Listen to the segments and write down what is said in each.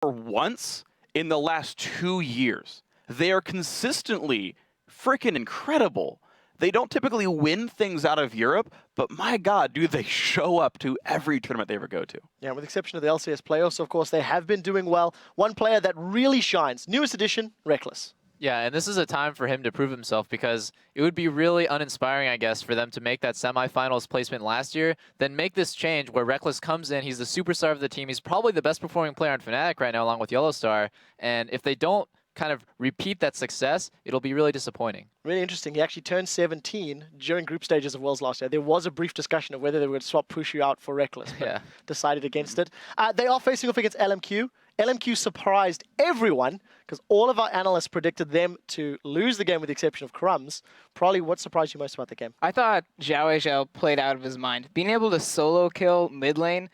for once in the last 2 years. They are consistently freaking incredible. They don't typically win things out of Europe, but my God, do they show up to every tournament they ever go to. Yeah, with the exception of the LCS playoffs, of course, they have been doing well. One player that really shines, newest addition, Reckless. Yeah, and this is a time for him to prove himself because it would be really uninspiring, I guess, for them to make that semifinals placement last year, then make this change where Reckless comes in, he's the superstar of the team, he's probably the best performing player on Fnatic right now along with Yellowstar, and if they don't kind of repeat that success, it'll be really disappointing. Really interesting. He actually turned 17 during group stages of Worlds last year. There was a brief discussion of whether they would swap Pushu out for Reckless, but decided against it. They are facing off against LMQ. LMQ surprised everyone because all of our analysts predicted them to lose the game with the exception of Crumbs. Probably what surprised you most about the game? I thought Zhao played out of his mind. Being able to solo kill mid lane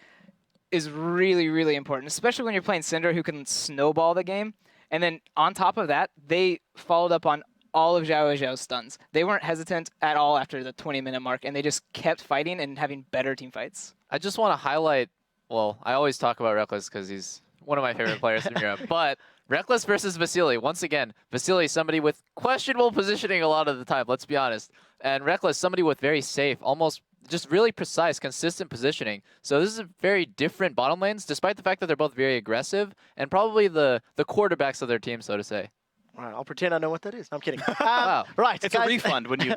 is really, really important, especially when you're playing Syndra who can snowball the game. And then on top of that, they followed up on all of Zhao's stuns. They weren't hesitant at all after the 20-minute mark, and they just kept fighting and having better team fights. I just want to highlight, well, I always talk about Reckless because he's one of my favorite players in Europe, but Reckless versus Vasily. Once again, Vasily, somebody with questionable positioning a lot of the time, let's be honest. And Reckless, somebody with very safe, almost just really precise, consistent positioning. So this is a very different bottom lanes, despite the fact that they're both very aggressive and probably the quarterbacks of their team, so to say. All right, I'll pretend I know what that is. No, I'm kidding. Wow. Right, It's guys. a refund when you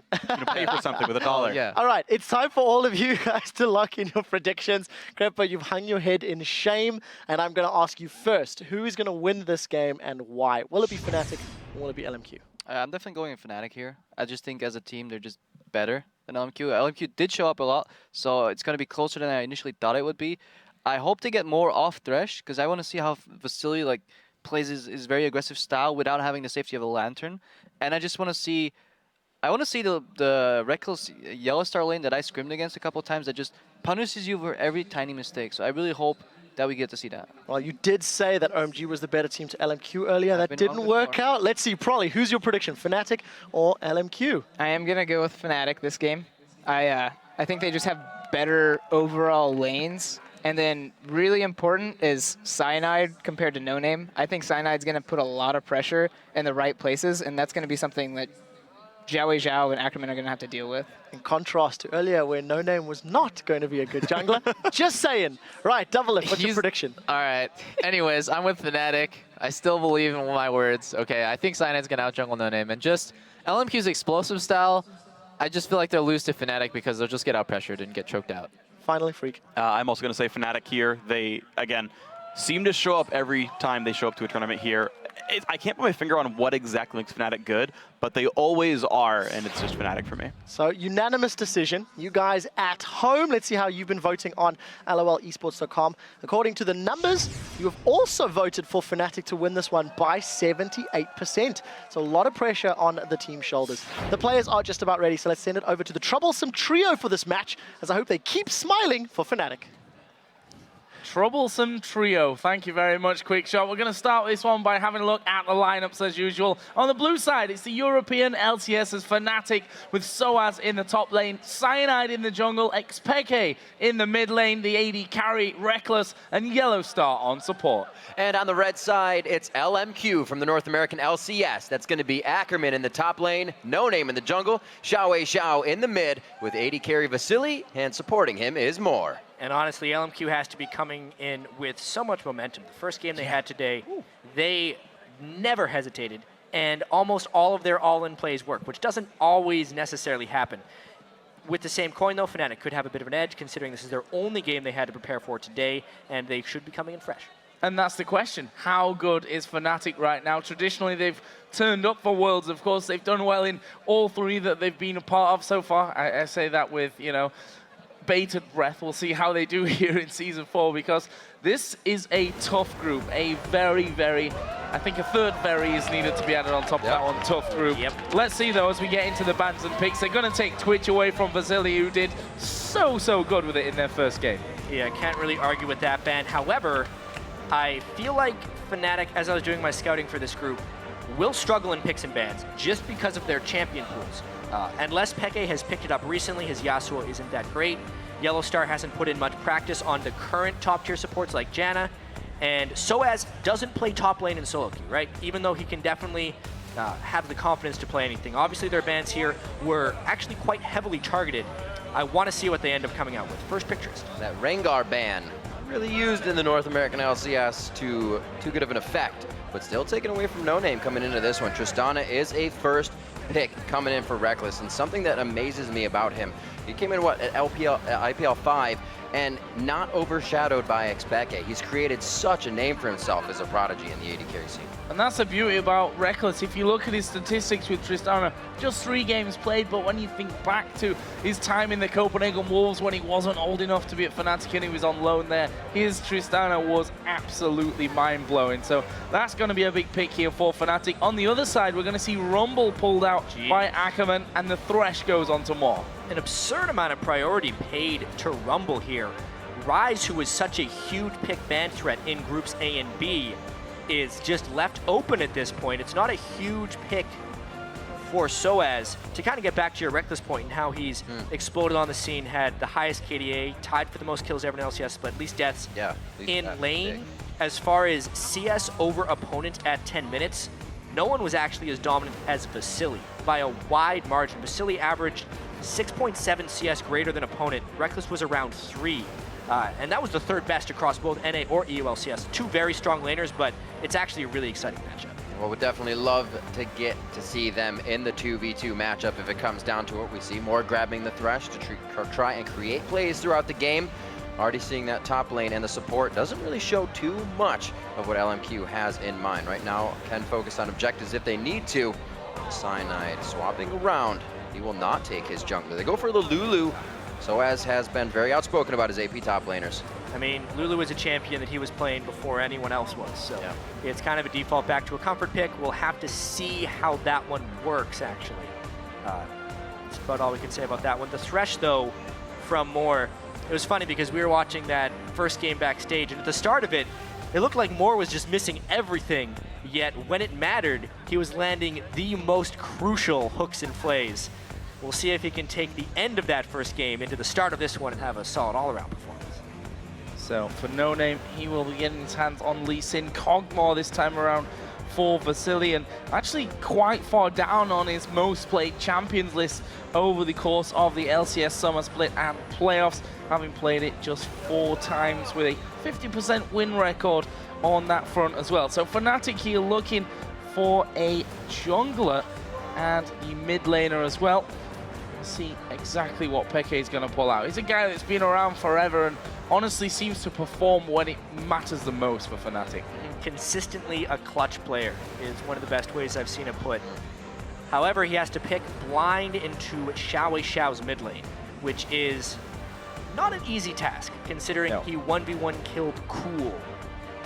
pay for something with $1. Yeah. All right, it's time for all of you guys to lock in your predictions. Grandpa, you've hung your head in shame, and I'm going to ask you first, who is going to win this game and why? Will it be Fnatic or will it be LMQ? I'm definitely going with Fnatic here. I just think as a team, they're just better than LMQ. LMQ did show up a lot, so it's going to be closer than I initially thought it would be. I hope to get more off Thresh, because I want to see how Vasily plays his very aggressive style without having the safety of a lantern. And I just want to see... I want to see the Reckless Yellowstar lane that I scrimmed against a couple times that just punishes you for every tiny mistake. So I really hope that we get to see that. Well, you did say that OMG was the better team to LMQ earlier. I've That been didn't wrong work before. out. Let's see, Prolly, who's your prediction, Fnatic or LMQ? I am going to go with Fnatic this game. I think they just have better overall lanes. And then really important is Cyanide compared to No Name. I think Cyanide's going to put a lot of pressure in the right places, and that's going to be something that Zhao and Ackerman are going to have to deal with. In contrast to earlier where No Name was not going to be a good jungler. Just saying. Right, Double Lift, what's your prediction? All right. Anyways, I'm with Fnatic. I still believe in my words. Okay, I think Cyanide's going to out-jungle No Name. And just LMQ's explosive style, I just feel like they'll lose to Fnatic because they'll just get out-pressured and get choked out. Finally, Freak. I'm also going to say Fnatic here. They, again, seem to show up every time they show up to a tournament here. I can't put my finger on what exactly makes Fnatic good, but they always are, and it's just Fnatic for me. So, unanimous decision. You guys at home, let's see how you've been voting on lolesports.com. According to the numbers, you have also voted for Fnatic to win this one by 78%. So, a lot of pressure on the team's shoulders. The players are just about ready, so let's send it over to the troublesome trio for this match, as I hope they keep smiling for Fnatic. Troublesome trio. Thank you very much, Quickshot. We're going to start this one by having a look at the lineups as usual. On the blue side, it's the European LTS as Fnatic with Soaz in the top lane, Cyanide in the jungle, Xpeke in the mid lane, the AD carry, Reckless, and Yellowstar on support. And on the red side, it's LMQ from the North American LCS. That's going to be Ackerman in the top lane, No Name in the jungle, Zhao in the mid, with AD carry Vasily, and supporting him is Moore. And honestly, LMQ has to be coming in with so much momentum. The first game they had today, they never hesitated, and almost all of their all-in plays work, which doesn't always necessarily happen. With the same coin, though, Fnatic could have a bit of an edge, considering this is their only game they had to prepare for today, and they should be coming in fresh. And that's the question. How good is Fnatic right now? Traditionally, they've turned up for Worlds. Of course, they've done well in all three that they've been a part of so far. I say that with, bated breath. We'll see how they do here in Season 4, because this is a tough group. A very, very, I think a third very is needed to be added on top of that one. Tough group. Let's see, though, as we get into the bans and picks. They're going to take Twitch away from Vasily, who did so good with it in their first game. Yeah, I can't really argue with that ban. However, I feel like Fnatic, as I was doing my scouting for this group, will struggle in picks and bans just because of their champion pools. Unless Peke has picked it up recently, his Yasuo isn't that great. Yellowstar hasn't put in much practice on the current top-tier supports like Janna. And SOAS doesn't play top lane in solo queue, right? Even though he can definitely have the confidence to play anything. Obviously, their bans here were actually quite heavily targeted. I want to see what they end up coming out with. First pictures. That Rengar ban, really used in the North American LCS to too good of an effect, but still taken away from No Name coming into this one. Tristana is a first pick coming in for Reckless, and something that amazes me about him, he came in, what, at IPL 5, and not overshadowed by Xpeke. He's created such a name for himself as a prodigy in the AD carry scene. And that's the beauty about Reckless. If you look at his statistics with Tristana, just 3 games played, but when you think back to his time in the Copenhagen Wolves when he wasn't old enough to be at Fnatic and he was on loan there, his Tristana was absolutely mind-blowing. So that's going to be a big pick here for Fnatic. On the other side, we're going to see Rumble pulled out by Ackerman, and the Thresh goes on to Moore. An absurd amount of priority paid to Rumble here. Rise, who was such a huge pick ban threat in groups A and B, is just left open at this point. It's not a huge pick for SOAS. To kind of get back to your Reckless point and how he's exploded on the scene, had the highest KDA, tied for the most kills ever in LCS, but least deaths in lane. As far as CS over opponent at 10 minutes, no one was actually as dominant as Vasily by a wide margin. Vasily averaged 6.7 CS greater than opponent. Reckless was around 3. And that was the 3rd best across both NA or EULCS. 2 very strong laners, but it's actually a really exciting matchup. Well, we'd definitely love to get to see them in the 2v2 matchup if it comes down to it. We see more grabbing the Thresh to try and create plays throughout the game. Already seeing that top lane, and the support doesn't really show too much of what LMQ has in mind. Right now, can focus on objectives if they need to. Cyanide swapping around. He will not take his jungler. They go for the Lulu. SOAS has been very outspoken about his AP top laners. I mean, Lulu is a champion that he was playing before anyone else was, so it's kind of a default back to a comfort pick. We'll have to see how that one works, actually. That's about all we can say about that one. The Thresh, though, from Moore, it was funny because we were watching that first game backstage, and at the start of it, it looked like Moore was just missing everything, yet when it mattered, he was landing the most crucial hooks and plays. We'll see if he can take the end of that first game into the start of this one and have a solid all-around performance. So for No Name, he will be getting his hands on Lee Sin. Kog'Maw this time around for Vasily, and actually quite far down on his most played champions list over the course of the LCS Summer Split and playoffs, having played it just 4 times with a 50% win record on that front as well. So Fnatic here looking for a jungler and the mid laner as well. We'll see exactly what Peke is going to pull out. He's a guy that's been around forever and honestly seems to perform when it matters the most for Fnatic. Consistently a clutch player is one of the best ways I've seen it put. However, he has to pick blind into Xiao's mid lane, which is not an easy task, considering he 1v1 killed Cool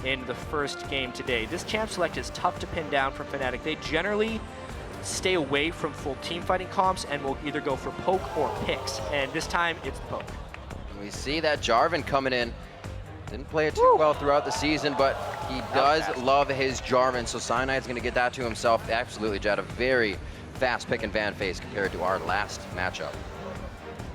in the first game today. This champ select is tough to pin down from Fnatic. They generally stay away from full team fighting comps and will either go for poke or picks, and this time it's poke. We see that Jarvan coming in. Didn't play it too well throughout the season, but he does love his Jarvan, so Cyanide's going to get that to himself. Absolutely, Jed, a very fast pick and ban phase compared to our last matchup.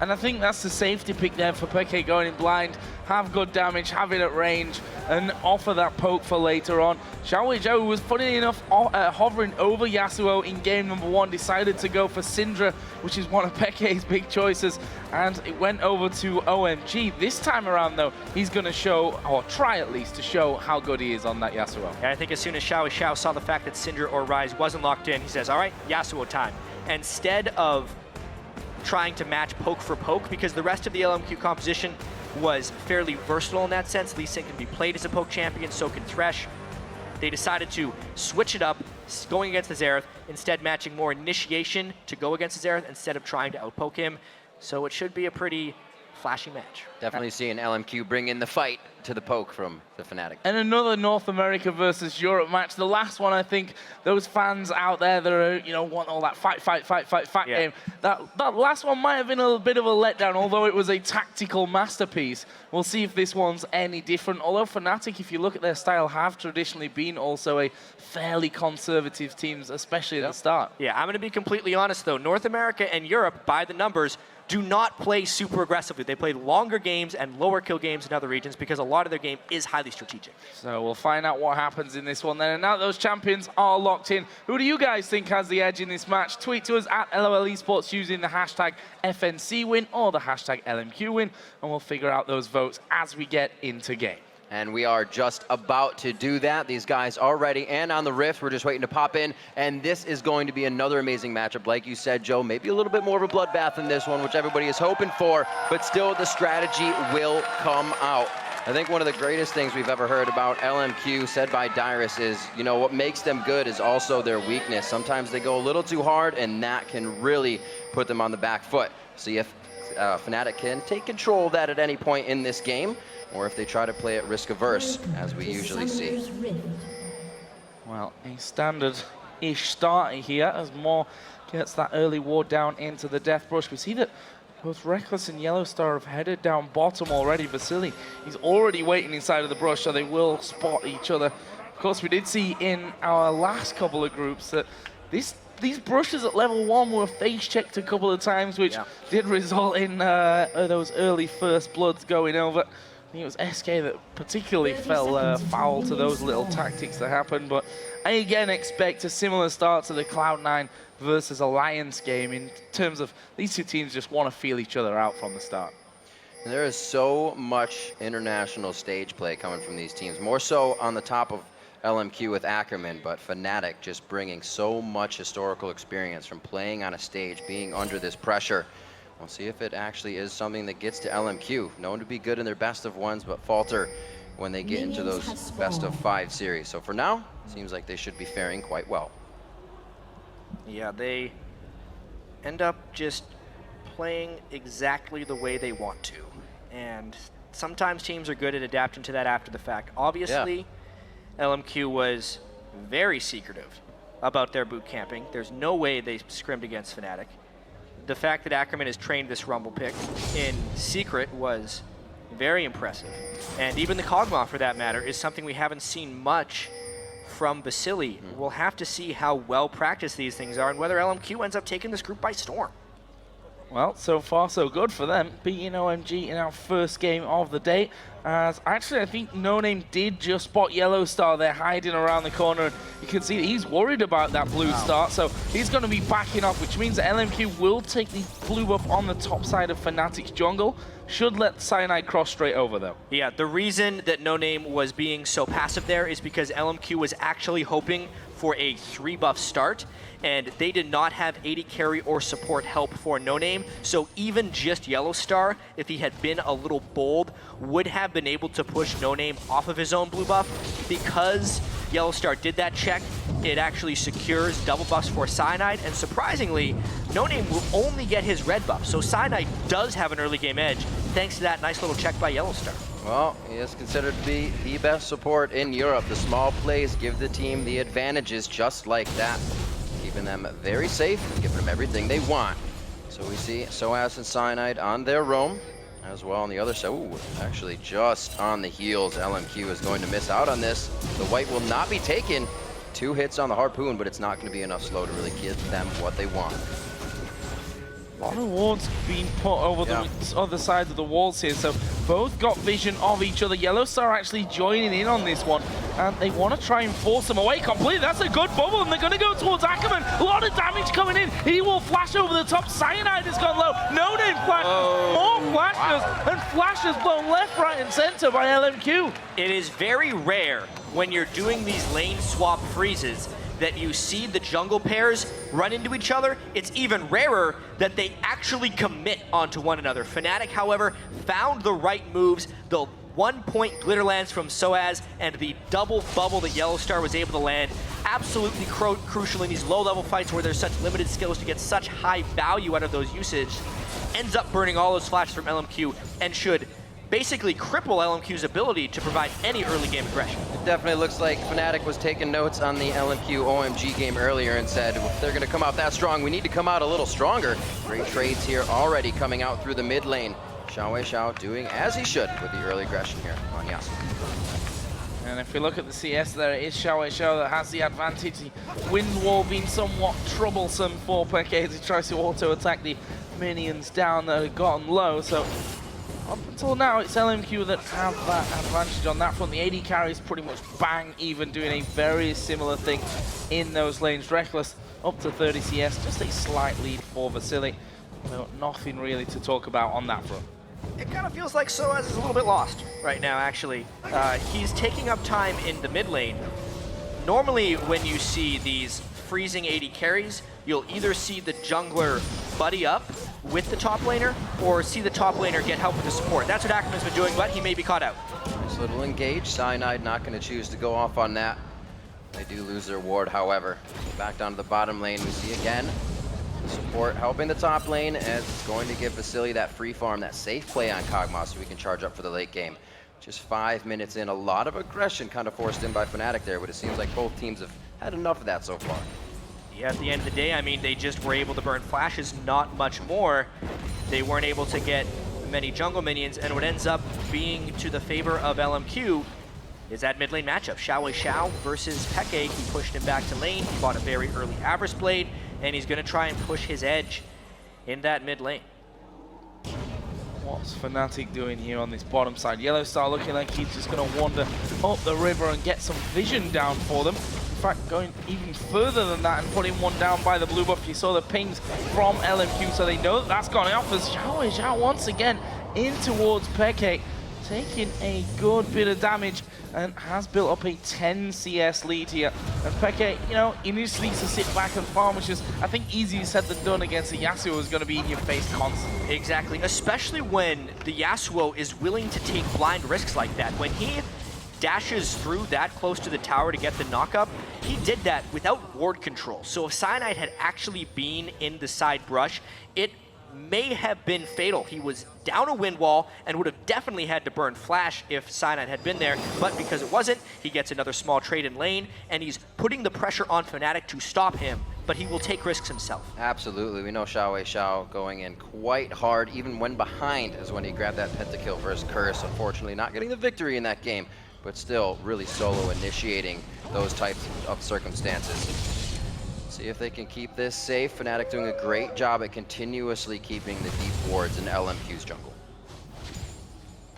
And I think that's the safety pick there for Peke, going in blind, have good damage, have it at range, and offer that poke for later on. Xiao was, funny enough, hovering over Yasuo in game number 1, decided to go for Syndra, which is one of Peke's big choices, and it went over to OMG. This time around, though, he's going to show, or try at least, to show how good he is on that Yasuo. And I think as soon as Xiao saw the fact that Syndra or Rise wasn't locked in, he says, all right, Yasuo time. Instead of trying to match poke for poke, because the rest of the LMQ composition was fairly versatile in that sense. Lee Sin can be played as a poke champion, so can Thresh. They decided to switch it up, going against the Xerath, instead matching more initiation to go against the Xerath instead of trying to outpoke him. So it should be a pretty flashy match. Definitely seeing LMQ bring in the fight to the poke from the Fnatic. And another North America versus Europe match. The last one, I think, those fans out there that are, you know, want all that fight game. That last one might have been a bit of a letdown, although it was a tactical masterpiece. We'll see if this one's any different. Although Fnatic, if you look at their style, have traditionally been also a fairly conservative teams, especially at the start. Yeah, I'm going to be completely honest, though. North America and Europe, by the numbers, do not play super aggressively. They play longer games and lower kill games in other regions because a lot of their game is highly strategic. So we'll find out what happens in this one then. And now those champions are locked in. Who do you guys think has the edge in this match? Tweet to us at LOL Esports using the hashtag FNC win or the hashtag LMQ win, and we'll figure out those votes as we get into game. And we are just about to do that. These guys are ready and on the rift. We're just waiting to pop in. And this is going to be another amazing matchup. Like you said, Joe, maybe a little bit more of a bloodbath than this one, which everybody is hoping for. But still, the strategy will come out. I think one of the greatest things we've ever heard about LMQ, said by Dyrus, is, you know, what makes them good is also their weakness. Sometimes they go a little too hard, and that can really put them on the back foot. See if Fnatic can take control of that at any point in this game, or if they try to play it risk-averse, as we usually see. Well, a standard-ish start here as Moore gets that early ward down into the Death Brush. We see that both Reckless and Yellowstar have headed down bottom already. Vasily, he's already waiting inside of the brush, so they will spot each other. Of course, we did see in our last couple of groups that these brushes at level 1 were face-checked a couple of times, which did result in those early first bloods going over. I think it was SK that particularly fell foul to those little tactics that happened, but I again expect a similar start to the Cloud9 versus Alliance game in terms of these two teams just want to feel each other out from the start. And there is so much international stage play coming from these teams, more so on the top of LMQ with Ackerman, but Fnatic just bringing so much historical experience from playing on a stage, being under this pressure. We'll see if it actually is something that gets to LMQ. Known to be good in their best of ones, but falter when they get into those best of 5 series. So for now, seems like they should be faring quite well. Yeah, they end up just playing exactly the way they want to. And sometimes teams are good at adapting to that after the fact. Obviously, LMQ was very secretive about their boot camping. There's no way they scrimmed against Fnatic. The fact that Ackerman has trained this Rumble pick in secret was very impressive. And even the Kog'Maw, for that matter, is something we haven't seen much from Vasily. We'll have to see how well practiced these things are and whether LMQ ends up taking this group by storm. Well, so far so good for them, beating OMG in our first game of the day. As actually, I think No Name did just spot Yellowstar there hiding around the corner. And you can see that he's worried about that blue start, so he's going to be backing off, which means that LMQ will take the blue buff on the top side of Fnatic's jungle. Should let Cyanide cross straight over, though. Yeah, the reason that No Name was being so passive there is because LMQ was actually hoping for a 3-buff start, and they did not have AD carry or support help for No Name, so even just Yellowstar, if he had been a little bold, would have been able to push No Name off of his own blue buff. Because Yellowstar did that check, it actually secures double buffs for Cyanide, and surprisingly, No Name will only get his red buff, so Cyanide does have an early game edge, thanks to that nice little check by Yellowstar. Well, he is considered to be the best support in Europe. The small plays give the team the advantages just like that, keeping them very safe, giving them everything they want. So we see SOAS and Cyanide on their roam as well on the other side. Ooh, actually just on the heels. LMQ is going to miss out on this. The white will not be taken. 2 hits on the Harpoon, but it's not going to be enough slow to really give them what they want. A lot of wards being put over the other side of the walls here, so both got vision of each other. Yellowstar actually joining in on this one, and they want to try and force them away completely. That's a good bubble, and they're going to go towards Ackerman. A lot of damage coming in. He will flash over the top. Cyanide has gone low. No Name flashes. More flashes, and flashes blown left, right, and center by LMQ. It is very rare when you're doing these lane swap freezes that you see the jungle pairs run into each other. It's even rarer that they actually commit onto one another. Fnatic, however, found the right moves. The 1-point glitter lands from SOAS and the double bubble that Yellowstar was able to land. Absolutely crucial in these low-level fights where there's such limited skills to get such high value out of those usage. Ends up burning all those flashes from LMQ and should basically cripple LMQ's ability to provide any early game aggression. It definitely looks like Fnatic was taking notes on the LMQ OMG game earlier and said, if they're going to come out that strong, we need to come out a little stronger. Great trades here already coming out through the mid lane. Xiao doing as he should with the early aggression here on Yasuo. And if we look at the CS there, it is Xiao that has the advantage. The wind wall being somewhat troublesome for Peke as he tries to auto-attack the minions down that had gotten low. So up until now, it's LMQ that have that advantage on that front. The AD carry is pretty much bang even, doing a very similar thing in those lanes. Reckless up to 30 CS, just a slight lead for Vasily. No, nothing really to talk about on that front. It kind of feels like SOAS is a little bit lost right now, actually. He's taking up time in the mid lane. Normally, when you see these freezing AD carries, you'll either see the jungler buddy up with the top laner, or see the top laner get help with the support. That's what Ackerman's been doing, but he may be caught out. Nice little engage. Cyanide not going to choose to go off on that. They do lose their ward, however. Back down to the bottom lane, we see again support helping the top lane, as it's going to give Vasily that free farm, that safe play on Kog'Maw, so we can charge up for the late game. Just 5 minutes in, a lot of aggression kind of forced in by Fnatic there, but it seems like both teams have had enough of that so far. Yeah, at the end of the day, I mean, they just were able to burn flashes, not much more. They weren't able to get many jungle minions, and what ends up being to the favor of LMQ is that mid lane matchup. Xiao versus Peke. He pushed him back to lane. He bought a very early Avarice Blade, and he's going to try and push his edge in that mid lane. What's Fnatic doing here on this bottom side? Yellowstar looking like he's just going to wander up the river and get some vision down for them. In fact, going even further than that and putting one down by the blue buff. You saw the pings from LMQ, so they know that that's gone off as Xiao once again in towards Peke, taking a good bit of damage and has built up a 10 CS lead here. And Peke, you know, he just needs to sit back and farm, which is, I think, easier said than done against a Yasuo who's going to be in your face constantly. Exactly, especially when the Yasuo is willing to take blind risks like that. When he dashes through that close to the tower to get the knock-up, he did that without ward control. So if Cyanide had actually been in the side brush, it may have been fatal. He was down a wind wall and would have definitely had to burn flash if Cyanide had been there, but because it wasn't, he gets another small trade in lane, and he's putting the pressure on Fnatic to stop him, but he will take risks himself. Absolutely, we know Xiao going in quite hard, even when behind is when he grabbed that pentakill versus Curse. Unfortunately, not getting the victory in that game, but still really solo initiating those types of circumstances. See if they can keep this safe. Fnatic doing a great job at continuously keeping the deep wards in LMQ's jungle.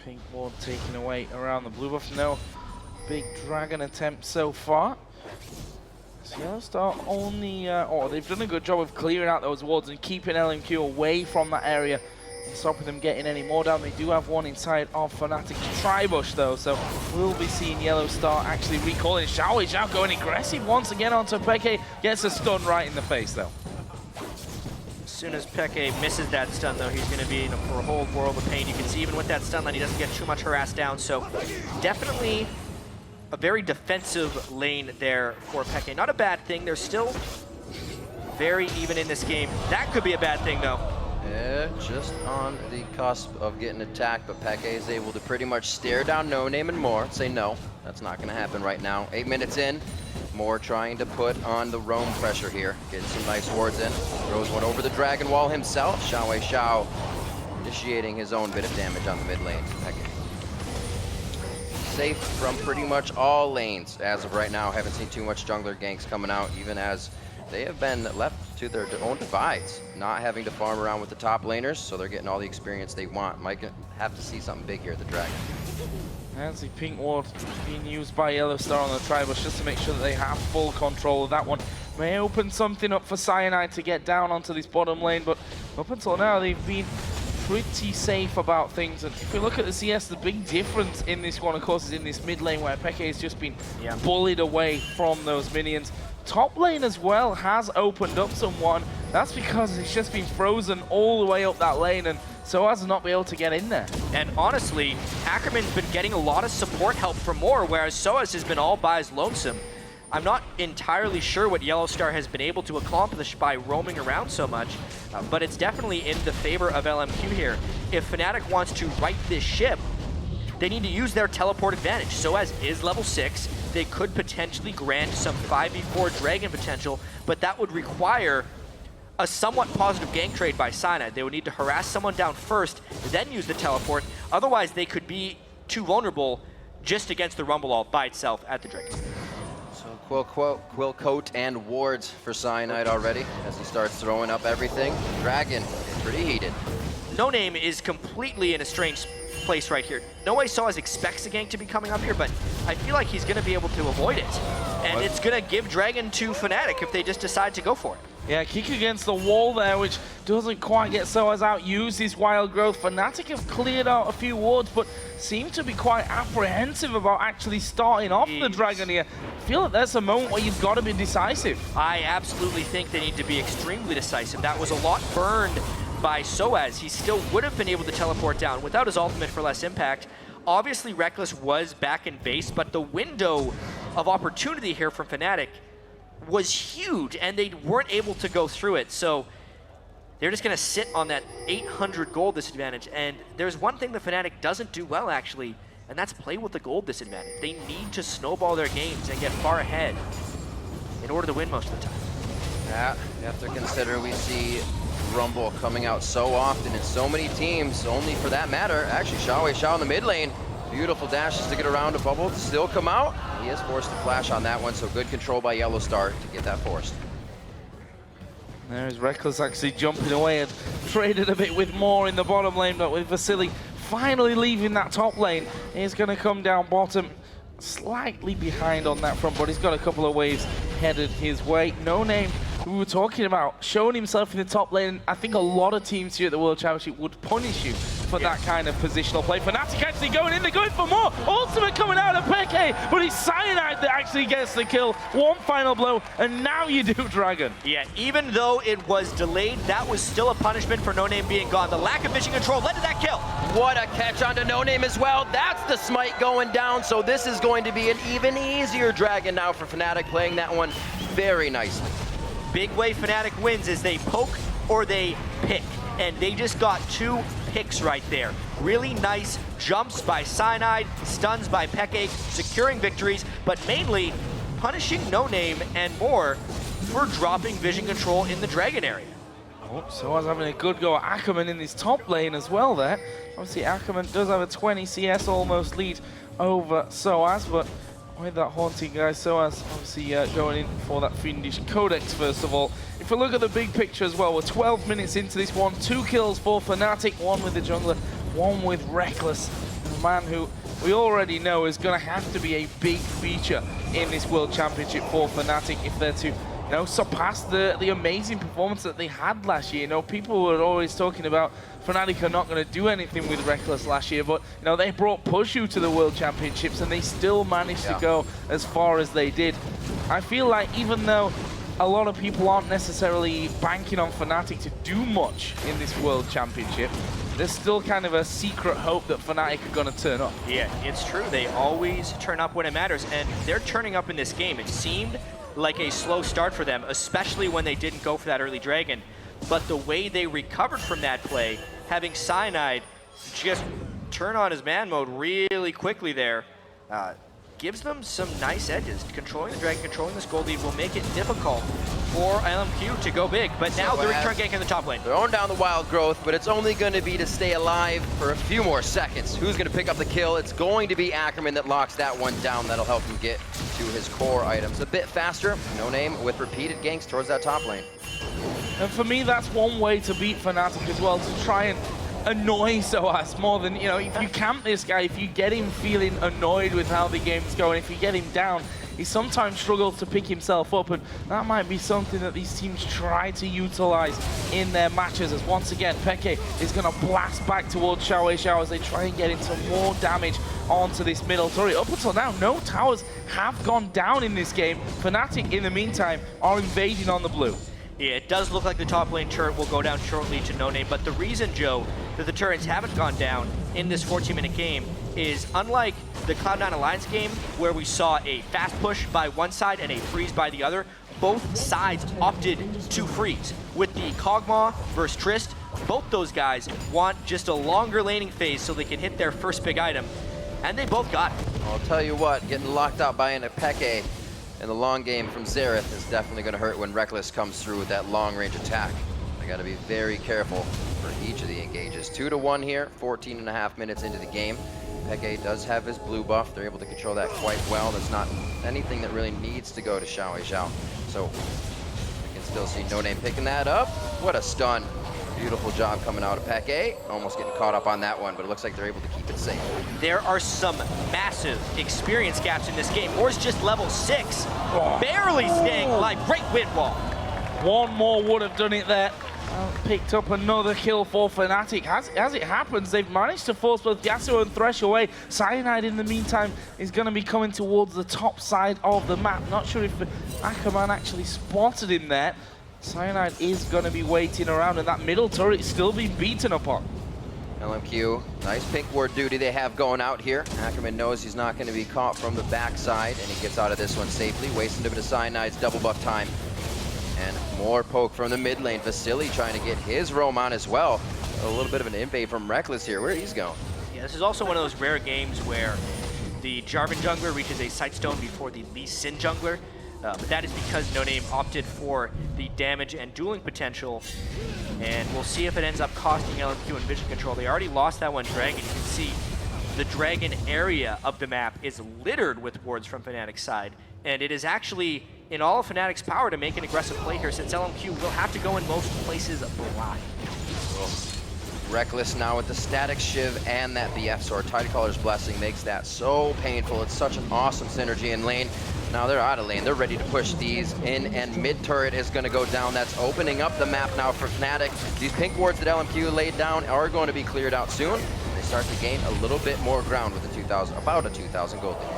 Pink ward taken away around the blue buff. No big dragon attempt so far. So Yellowstar only, they've done a good job of clearing out those wards and keeping LMQ away from that area and stopping them getting any more down. They do have one inside of Fnatic's Tribush though, so we'll be seeing Yellowstar actually recalling. Xiao going aggressive once again onto Peke, gets a stun right in the face though. As soon as Peke misses that stun though, he's going to be in for a whole world of pain. You can see even with that stun line, he doesn't get too much harassed down, so definitely a very defensive lane there for Peke. Not a bad thing, they're still very even in this game. That could be a bad thing though. Yeah, just on the cusp of getting attacked, but Peke is able to pretty much stare down No Name and Moore, say no, that's not going to happen right now. 8 minutes in, Moore trying to put on the roam pressure here, getting some nice wards in, throws one over the dragon wall himself. Xiao initiating his own bit of damage on the mid lane. Peke safe from pretty much all lanes as of right now. Haven't seen too much jungler ganks coming out, even as they have been left to their own divides, not having to farm around with the top laners, so they're getting all the experience they want. Might have to see something big here at the Dragon. And the pink ward being used by Yellowstar on the Tribush just to make sure that they have full control of that one. May open something up for Cyanide to get down onto this bottom lane, but up until now they've been pretty safe about things. And if we look at the CS, the big difference in this one, of course, is in this mid lane where Peke has just been bullied away from those minions. Top lane as well has opened up someone. That's because it's just been frozen all the way up that lane, and so as to not be able to get in there. And honestly, Ackerman's been getting a lot of support help from Moore, whereas Soaz has been all by his lonesome. I'm not entirely sure what Yellowstar has been able to accomplish by roaming around so much, but it's definitely in the favor of LMQ here. If Fnatic wants to right this ship, they need to use their teleport advantage. Soaz is level 6. They could potentially grant some 5v4 dragon potential, but that would require a somewhat positive gank trade by Cyanide. They would need to harass someone down first, then use the teleport. Otherwise, they could be too vulnerable just against the Rumble Ult by itself at the Dragon. So Quill Coat and wards for Cyanide already as he starts throwing up everything. Dragon pretty heated. No Name is completely in a strange place right here. No way Soaz expects the gank to be coming up here, but I feel like he's going to be able to avoid it. And it's going to give Dragon to Fnatic if they just decide to go for it. Yeah, kick against the wall there, which doesn't quite get Soaz out. Use his wild growth. Fnatic have cleared out a few wards, but seem to be quite apprehensive about actually starting off the Dragon here. I feel like there's a moment where you've got to be decisive. I absolutely think they need to be extremely decisive. That was a lot burned by Soaz. He still would have been able to teleport down without his ultimate for less impact. Obviously, Reckless was back in base, but the window of opportunity here from Fnatic was huge, and they weren't able to go through it. So they're just going to sit on that 800 gold disadvantage. And there's one thing that Fnatic doesn't do well, actually, and that's play with the gold disadvantage. They need to snowball their games and get far ahead in order to win most of the time. Yeah, you have to consider we see Rumble coming out so often in so many teams, only for that matter. Actually, Xiao in the mid lane. Beautiful dashes to get around a bubble to still come out. He is forced to flash on that one, so good control by Yellow Star to get that forced. There's Reckless actually jumping away and traded a bit with more in the bottom lane, but with Vasily finally leaving that top lane, he's going to come down bottom, slightly behind on that front, but he's got a couple of waves headed his way. No Name, who we were talking about, showing himself in the top lane. I think a lot of teams here at the World Championship would punish you for that kind of positional play. Fnatic actually going in, they're going for more. Ultimate coming out of Peke, but it's Cyanide that actually gets the kill. One final blow, and now you do Dragon. Yeah, even though it was delayed, that was still a punishment for No Name being gone. The lack of vision control led to that kill. What a catch onto No Name as well. That's the smite going down, so this is going to be an even easier Dragon now for Fnatic, playing that one very nicely. Big way Fnatic wins is they poke or they pick, and they just got 2 picks right there. Really nice jumps by Cyanide, stuns by Peke, securing victories, but mainly punishing No Name and more for dropping vision control in the Dragon area. Oh, Soaz having a good go at Ackerman in his top lane as well there. Obviously Ackerman does have a 20 CS almost lead over Soaz, but with that haunting guy, Soaz obviously going in for that fiendish codex first of all. If we look at the big picture as well, we're 12 minutes into this one, 2 kills for Fnatic, 1 with the jungler, 1 with Reckless, a man who we already know is going to have to be a big feature in this World Championship for Fnatic if they're to surpass the amazing performance that they had last year. People were always talking about Fnatic are not going to do anything with Reckless last year, but they brought Pushu to the World Championships and they still managed to go as far as they did. I feel like even though a lot of people aren't necessarily banking on Fnatic to do much in this World Championship, there's still kind of a secret hope that Fnatic are going to turn up. Yeah, it's true. They always turn up when it matters, and they're turning up in this game. It seemed like a slow start for them, especially when they didn't go for that early Dragon. But the way they recovered from that play, having Cyanide just turn on his man mode really quickly there, gives them some nice edges. Controlling the Dragon, controlling this gold lead will make it difficult for LMQ to go big. But now the return gank in the top lane. Throwing down the wild growth, but it's only going to be to stay alive for a few more seconds. Who's going to pick up the kill? It's going to be Ackerman that locks that one down. That'll help him get to his core items a bit faster. No Name with repeated ganks towards that top lane. And for me, that's one way to beat Fnatic as well, to try and annoy Soaz more than, if you camp this guy, if you get him feeling annoyed with how the game's going, if you get him down, he sometimes struggles to pick himself up, and that might be something that these teams try to utilize in their matches, as once again, Peke is going to blast back towards Xiao as they try and get into more damage onto this middle turret. Up until now, no towers have gone down in this game. Fnatic, in the meantime, are invading on the blue. Yeah, it does look like the top lane turret will go down shortly to No Name, but the reason, Joe, that the turrets haven't gone down in this 14-minute game is unlike the Cloud9 Alliance game, where we saw a fast push by one side and a freeze by the other, both sides opted to freeze. With the Kog'Maw versus Trist, both those guys want just a longer laning phase so they can hit their first big item, and they both got it. I'll tell you what, getting locked out by an Peke in the long game from Xerath is definitely going to hurt when Reckless comes through with that long-range attack. I got to be very careful for each of the engages. 2-1 here, 14.5 minutes into the game. Peke does have his blue buff. They're able to control that quite well. There's not anything that really needs to go to Xiao. So you can still see No Name picking that up. What a stun. Beautiful job coming out of Peke. Almost getting caught up on that one, but it looks like they're able to keep it safe. There are some massive experience gaps in this game. Moore's just level 6, barely staying alive. Great wind wall. One more would have done it there. Picked up another kill for Fnatic. As it happens, they've managed to force both Yasuo and Thresh away. Cyanide, in the meantime, is going to be coming towards the top side of the map. Not sure if Ackerman actually spotted him there. Cyanide is going to be waiting around, and that middle turret is still being beaten upon. LMQ, nice pink ward duty they have going out here. Ackerman knows he's not going to be caught from the backside, and he gets out of this one safely, wasting a bit of Cyanide's double buff time. And more poke from the mid lane. Vasily trying to get his roam on as well. A little bit of an invade from Reckless here. Where he's going? Yeah, this is also one of those rare games where the Jarvan jungler reaches a sightstone before the Lee Sin jungler. But that is because No Name opted for the damage and dueling potential. And we'll see if it ends up costing LMQ and vision control. They already lost that one Dragon. You can see the Dragon area of the map is littered with wards from Fnatic's side. And it is actually in all of Fnatic's power to make an aggressive play here, since LMQ will have to go in most places blind. Reckless now with the static shiv and that BF sword. Tidecaller's blessing makes that so painful. It's such an awesome synergy in lane. Now they're out of lane. They're ready to push these in, and mid turret is going to go down. That's opening up the map now for Fnatic. These pink wards that LMQ laid down are going to be cleared out soon. They start to gain a little bit more ground with the about a 2,000 gold lead.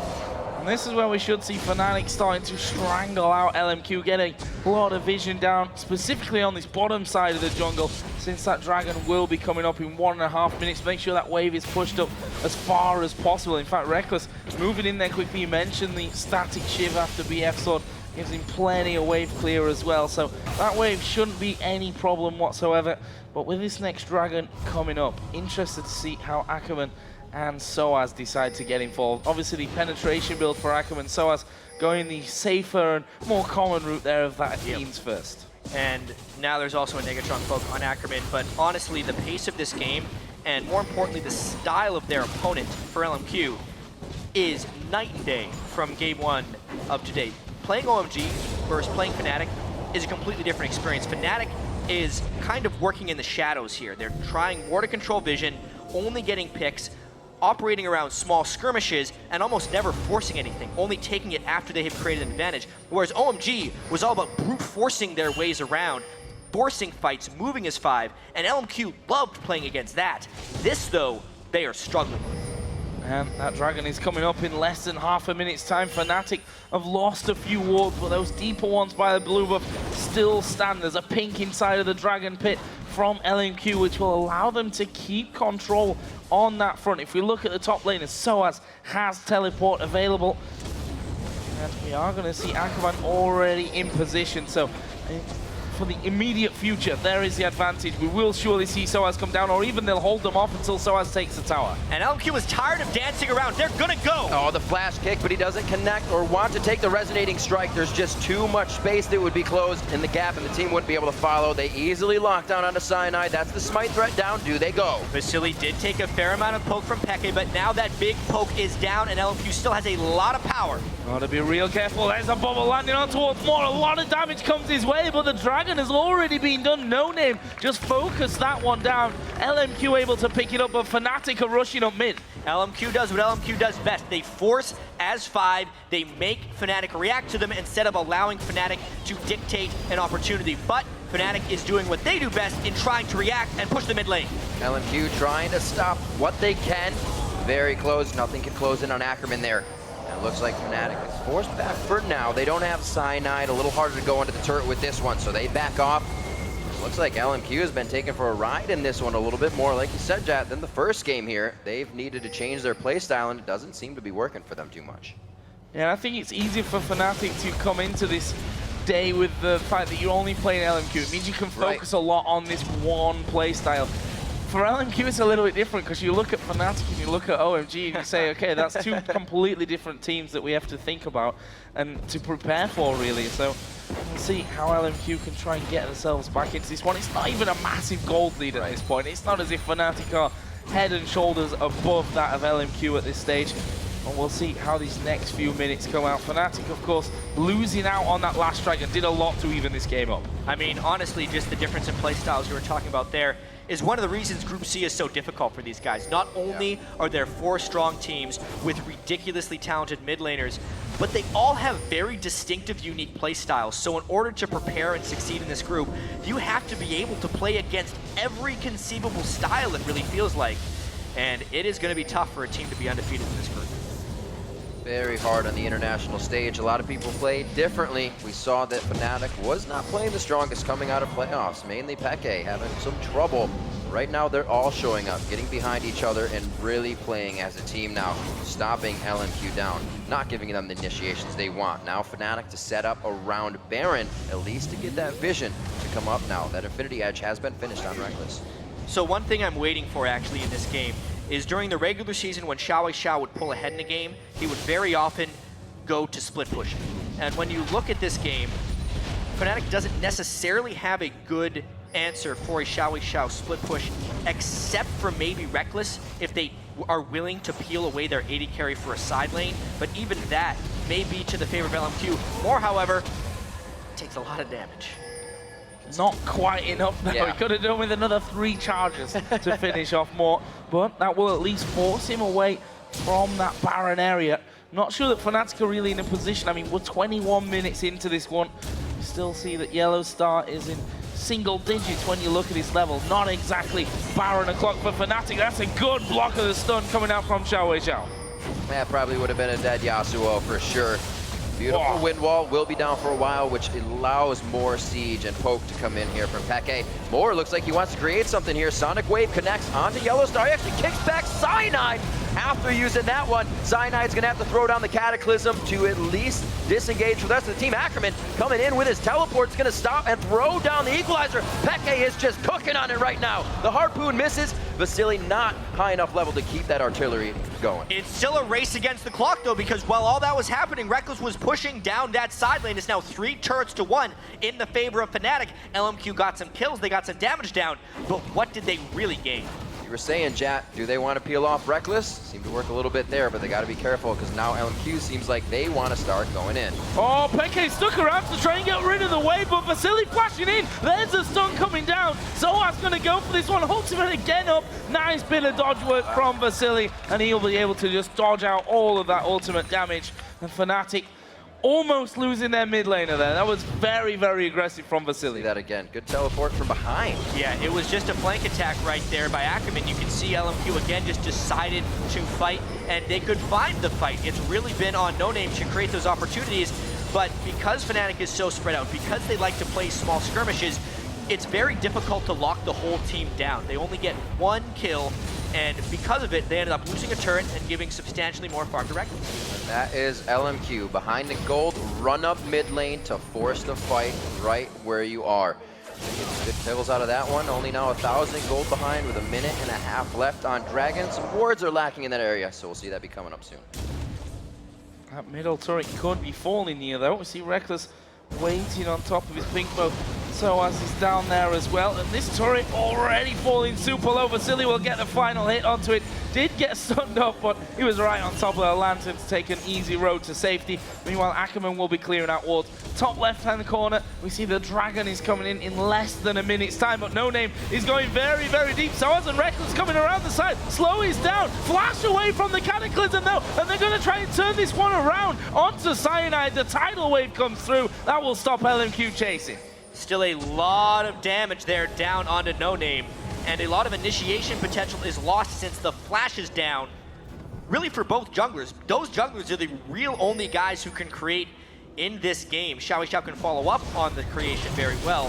And this is where we should see Fnatic starting to strangle out LMQ, getting a lot of vision down, specifically on this bottom side of the jungle, since that Dragon will be coming up in 1.5 minutes. Make sure that wave is pushed up as far as possible. In fact, Reckless moving in there quickly. You mentioned the static shiv after BF sword gives him plenty of wave clear as well, so that wave shouldn't be any problem whatsoever. But with this next Dragon coming up, interested to see how Ackerman and Soaz decide to get involved. Obviously, the penetration build for Ackerman, Soaz going the safer and more common route there of that Fiends first. And now there's also a Negatron poke on Ackerman, but honestly, the pace of this game, and more importantly, the style of their opponent for LMQ, is night and day from game 1 up to date. Playing OMG versus playing Fnatic is a completely different experience. Fnatic is kind of working in the shadows here. They're trying more to control vision, only getting picks, operating around small skirmishes, and almost never forcing anything, only taking it after they have created an advantage. Whereas OMG was all about brute forcing their ways around, forcing fights, moving as 5, and LMQ loved playing against that. This, though, they are struggling. And that Dragon is coming up in less than half a minute's time. Fnatic have lost a few wards, but those deeper ones by the blue buff still stand. There's a pink inside of the Dragon pit from LMQ, which will allow them to keep control on that front. If we look at the top lane, Soaz has teleport available. And we are going to see Ackerman already in position. So for the immediate future, there is the advantage. We will surely see Soaz come down, or even they'll hold them off until Soaz takes the tower. And LMQ is tired of dancing around. They're gonna go! Oh, the flash kick, but he doesn't connect or want to take the resonating strike. There's just too much space that would be closed in the gap, and the team wouldn't be able to follow. They easily lock down onto Cyanide. That's the smite threat down. Do they go? Vasily did take a fair amount of poke from Peke, but now that big poke is down, and LMQ still has a lot of power. Gotta be real careful. There's a bubble landing on towards more. A lot of damage comes his way, but the Dragon has already been done. No Name just focused that one down. LMQ able to pick it up, but Fnatic are rushing up mid. LMQ does what LMQ does best. They force as 5. They make Fnatic react to them instead of allowing Fnatic to dictate an opportunity. But Fnatic is doing what they do best in trying to react and push the mid lane. LMQ trying to stop what they can. Very close. Nothing can close in on Ackerman there. And it looks like Fnatic is forced back for now. They don't have Cyanide. A little harder to go into the turret with this one, so they back off. Looks like LMQ has been taken for a ride in this one a little bit more, like you said, Jat, than the first game here. They've needed to change their playstyle, and it doesn't seem to be working for them too much. Yeah, I think it's easy for Fnatic to come into this day with the fact that you're only playing LMQ. It means you can focus a lot on this one playstyle. For LMQ, it's a little bit different because you look at Fnatic and you look at OMG and you say, okay, that's two completely different teams that we have to think about and to prepare for, really. So we'll see how LMQ can try and get themselves back into this one. It's not even a massive gold lead at this point. It's not as if Fnatic are head and shoulders above that of LMQ at this stage. And we'll see how these next few minutes come out. Fnatic, of course, losing out on that last strike and did a lot to even this game up. I mean, honestly, just the difference in play styles you were talking about there is one of the reasons Group C is so difficult for these guys. Not only are there 4 strong teams with ridiculously talented mid laners, but they all have very distinctive, unique play styles. So in order to prepare and succeed in this group, you have to be able to play against every conceivable style, it really feels like. And it is going to be tough for a team to be undefeated in this group. Very hard on the international stage. A lot of people play differently. We saw that Fnatic was not playing the strongest coming out of playoffs. Mainly Peke having some trouble. Right now, they're all showing up, getting behind each other, and really playing as a team now, stopping LMQ down, not giving them the initiations they want. Now Fnatic to set up around Baron, at least to get that vision to come up now. That Infinity Edge has been finished on Reckless. So one thing I'm waiting for actually in this game is during the regular season when Xiao would pull ahead in a game, he would very often go to split pushing. And when you look at this game, Fnatic doesn't necessarily have a good answer for a Xiao split push, except for maybe Reckless if they are willing to peel away their 80 carry for a side lane. But even that may be to the favor of LMQ. More, however, takes a lot of damage. Not quite enough now. Yeah. He could have done with another 3 charges to finish off more, but that will at least force him away from that Baron area. Not sure that Fnatic are really in a position. I mean, we're 21 minutes into this one. You still see that Yellow Star is in single digits when you look at his level. Not exactly Baron o'clock for Fnatic. That's a good block of the stun coming out from Xiao. That probably would have been a dead Yasuo for sure. Beautiful wind wall will be down for a while, which allows more siege and poke to come in here from Peke. Moore looks like he wants to create something here. Sonic Wave connects onto Yellow Star. He actually kicks back Cyanide after using that one. Cyanide's gonna have to throw down the Cataclysm to at least disengage from the rest of the team. Ackerman coming in with his teleport's gonna stop and throw down the Equalizer. Peke is just cooking on it right now. The Harpoon misses. Vasily not high enough level to keep that artillery going. It's still a race against the clock, though, because while all that was happening, Reckless was pushing down that side lane. It's now 3 turrets to 1 in the favor of Fnatic. LMQ got some kills, they got some damage down, but what did they really gain? You were saying, Jat, do they want to peel off Reckless? Seemed to work a little bit there, but they got to be careful because now LMQ seems like they want to start going in. Oh, Peke stuck around to try and get rid of the wave, but Vasily flashing in. There's a stun coming down. Zoa's going to go for this one. Ultimate again up. Nice bit of dodge work from Vasily, and he'll be able to just dodge out all of that ultimate damage. And Fnatic almost losing their mid laner there. That was very, very aggressive from Vasily. See that again. Good teleport from behind. Yeah, it was just a flank attack right there by Ackerman. You can see LMQ again just decided to fight, and they could find the fight. It's really been on No Name to create those opportunities, but because Fnatic is so spread out, because they like to play small skirmishes, it's very difficult to lock the whole team down. They only get 1 kill, and because of it, they ended up losing a turret and giving substantially more farm to Reckless. That is LMQ behind the gold, run up mid lane to force the fight right where you are. Gets good kills out of that one. Only now 1,000 gold behind with 1.5 minutes left on Dragon. Some wards are lacking in that area, so we'll see that be coming up soon. That middle turret could be falling here, though. We see Reckless waiting on top of his pink bow. So as he's down there as well, and this turret already falling super low. Vasily will get the final hit onto it. Did get stunned off, but he was right on top of the lantern to take an easy road to safety. Meanwhile, Ackerman will be clearing out wards. Top left-hand corner, we see the Dragon is coming in less than a minute's time, but No Name is going very, very deep. So as Reckless coming around the side, slow is down, flash away from the Cataclysm though, and they're going to try and turn this one around onto Cyanide. The tidal wave comes through, that will stop LMQ chasing. Still a lot of damage there down onto No Name, and a lot of initiation potential is lost since the flash is down. Really for both junglers. Those junglers are the real only guys who can create in this game. Xiao can follow up on the creation very well.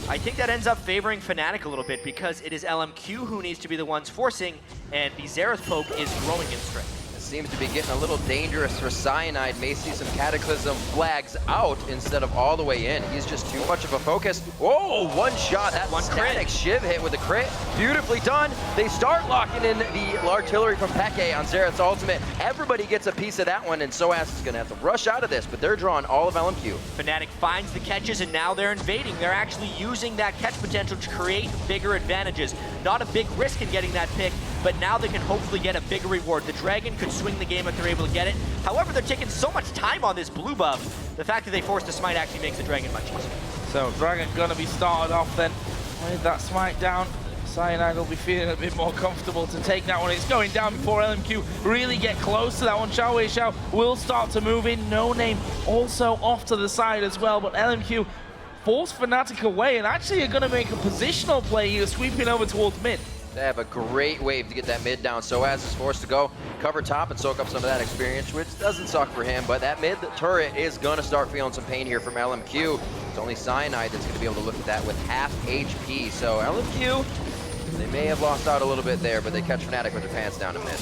I think that ends up favoring Fnatic a little bit because it is LMQ who needs to be the ones forcing, and the Xerath poke is growing in strength. Seems to be getting a little dangerous for Cyanide. May see some Cataclysm flags out instead of all the way in. He's just too much of a focus. Whoa, one shot. That one static shiv hit with a crit. Beautifully done. They start locking in the artillery from Peke on Xerath's ultimate. Everybody gets a piece of that one, and Soaz is going to have to rush out of this, but they're drawing all of LMQ. Fnatic finds the catches, and now they're invading. They're actually using that catch potential to create bigger advantages. Not a big risk in getting that pick, but now they can hopefully get a bigger reward. The Dragon could swing the game if they're able to get it. However, they're taking so much time on this blue buff. The fact that they forced a smite actually makes the Dragon much easier. So Dragon gonna be started off then with that smite down. Cyanide will be feeling a bit more comfortable to take that one. It's going down before LMQ really get close to that one. Xiao Wei will start to move in. No Name also off to the side as well, but LMQ force Fnatic away and actually are going to make a positional play here, sweeping over towards mid. They have a great wave to get that mid down. SOAS is forced to go cover top and soak up some of that experience, which doesn't suck for him, but that mid turret is going to start feeling some pain here from LMQ. It's only Cyanide that's going to be able to look at that with half HP. So LMQ, they may have lost out a little bit there, but they catch Fnatic with their pants down to mid.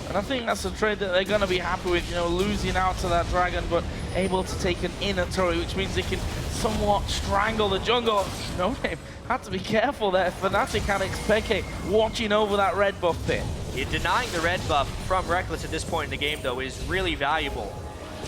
And I think that's a trade that they're going to be happy with, you know, losing out to that Dragon, but able to take an inner turret, which means they can somewhat strangle the jungle. No Name had to be careful there. Fnatic and Xpeke watching over that red buff pit. Denying the red buff from Rekkles at this point in the game, though, is really valuable.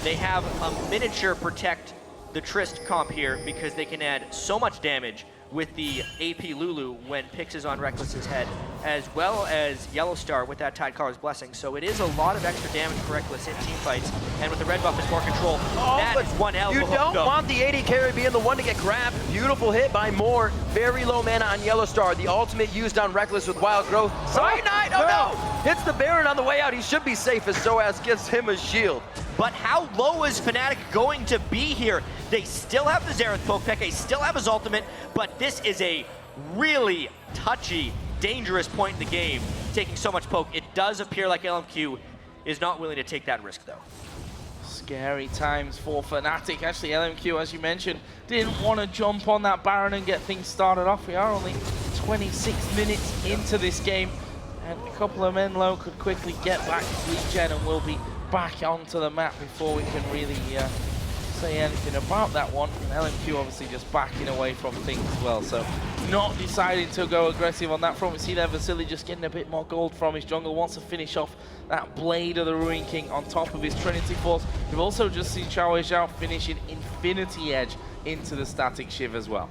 They have a miniature protect the Trist comp here because they can add so much damage with the AP Lulu when Pix is on Rekkles' head, as well as Yellowstar with that Tidecaller's Blessing. So it is a lot of extra damage for Rekkles in team fights, and with the red buff is more control. That is one hell of a You hook, don't though. want the AD carry being the one to get grabbed. Beautiful hit by Moore. Very low mana on Yellowstar. The ultimate used on Rekkles with Wild Growth. Cyanide, oh no! Hits the Baron on the way out. He should be safe as SOAS gives him a shield. But how low is Fnatic going to be here? They still have the Xerath poke, Peke still have his ultimate, but this is a really touchy, dangerous point in the game, taking so much poke. It does appear like LMQ is not willing to take that risk, though. Scary times for Fnatic. Actually, LMQ, as you mentioned, didn't want to jump on that Baron and get things started off. We are only 26 minutes into this game, and a couple of men low could quickly get back to regen and will be back onto the map before we can really say anything about that one. And LMQ obviously just backing away from things as well, so not deciding to go aggressive on that front. We see there Vasily just getting a bit more gold from his jungle, wants to finish off that Blade of the Ruin King on top of his Trinity Force. We've also just seen Xiao Wei finishing Infinity Edge into the Static Shiv as well.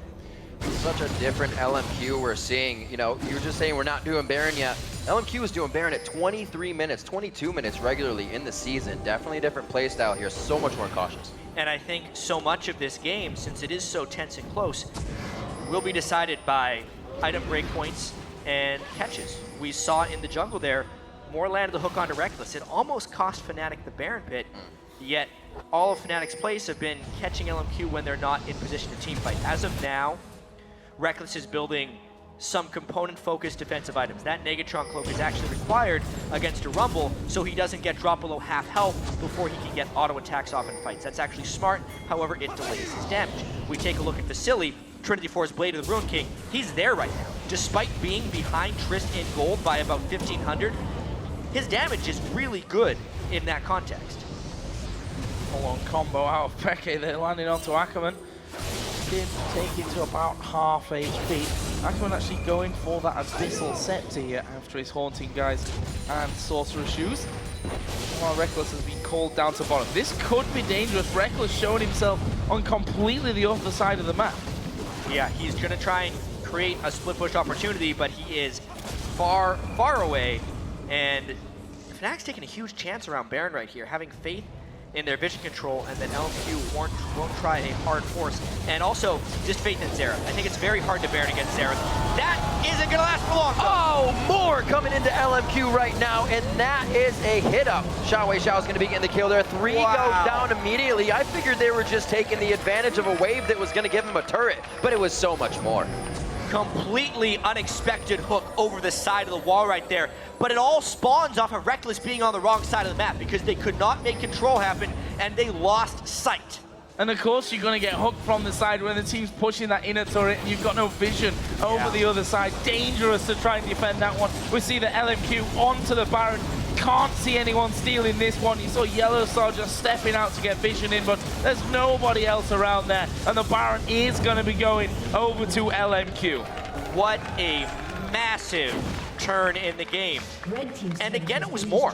Such a different LMQ we're seeing. You know, you were just saying we're not doing Baron yet. LMQ is doing Baron at 23 minutes, 22 minutes regularly in the season. Definitely a different playstyle here, so much more cautious. And I think so much of this game, since it is so tense and close, will be decided by item breakpoints and catches. We saw in the jungle there, Moore landed the hook onto Rekkles. It almost cost Fnatic the Baron pit, yet all of Fnatic's plays have been catching LMQ when they're not in position to teamfight. As of now, Rekkles is building some component-focused defensive items. That Negatron Cloak is actually required against a Rumble, so he doesn't get dropped below half health before he can get auto attacks off in fights. That's actually smart, however, it delays his damage. We take a look at Vasily, Trinity Force Blade of the Ruin King. He's there right now. Despite being behind Trist in gold by about 1,500, his damage is really good in that context. Full-on combo out of Peke there, landing onto Ackerman. Did take it to about half HP. Ackerman actually going for that Abyssal Scepter here after his Haunting Guys and Sorcerer's Shoes. While Rekkles has been called down to bottom. This could be dangerous. Rekkles showing himself on completely the other side of the map. Yeah, he's going to try and create a split push opportunity, but he is far, far away. And Fnatic's taking a huge chance around Baron right here, having faith in their vision control, and then LMQ won't try a hard force. And also, just faith in Xerath. I think it's very hard to Baron against Xerath. That isn't gonna last for long, though. Oh, Moore coming into LMQ right now, and that is a hit up. Xiao Wei is gonna be getting the kill there. 3 go down immediately. I figured they were just taking the advantage of a wave that was gonna give them a turret, but it was so much more. Completely unexpected hook over the side of the wall right there. But it all spawns off of Rekkles being on the wrong side of the map because they could not make control happen and they lost sight. And of course you're going to get hooked from the side when the team's pushing that inner turret and you've got no vision over the other side. Dangerous to try and defend that one. We see the LMQ onto the Baron. Can't see anyone stealing this one. You saw Yellowstar just stepping out to get vision in, but there's nobody else around there. And the Baron is going to be going over to LMQ. What a massive turn in the game. And again, it was Moore.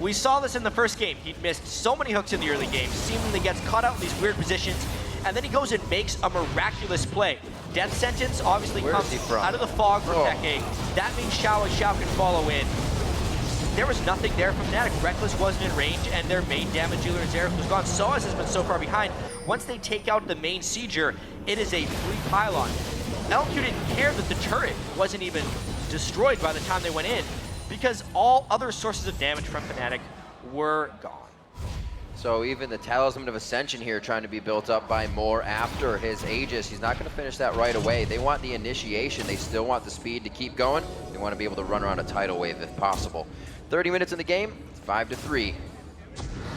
We saw this in the first game. He'd missed so many hooks in the early game, seemingly gets caught out in these weird positions, and then he goes and makes a miraculous play. Death Sentence obviously Where comes is he from? out of the fog for Peke. That means Xiao can follow in. There was nothing there from Fnatic. Reckless wasn't in range, and their main damage dealer, Xerath, was gone. Soaz has been so far behind. Once they take out the main Sieger, it is a free pylon. LMQ didn't care that the turret wasn't even destroyed by the time they went in, because all other sources of damage from Fnatic were gone. So even the Talisman of Ascension here trying to be built up by Moore after his Aegis. He's not going to finish that right away. They want the initiation. They still want the speed to keep going. They want to be able to run around a tidal wave if possible. 30 minutes in the game, it's 5-3.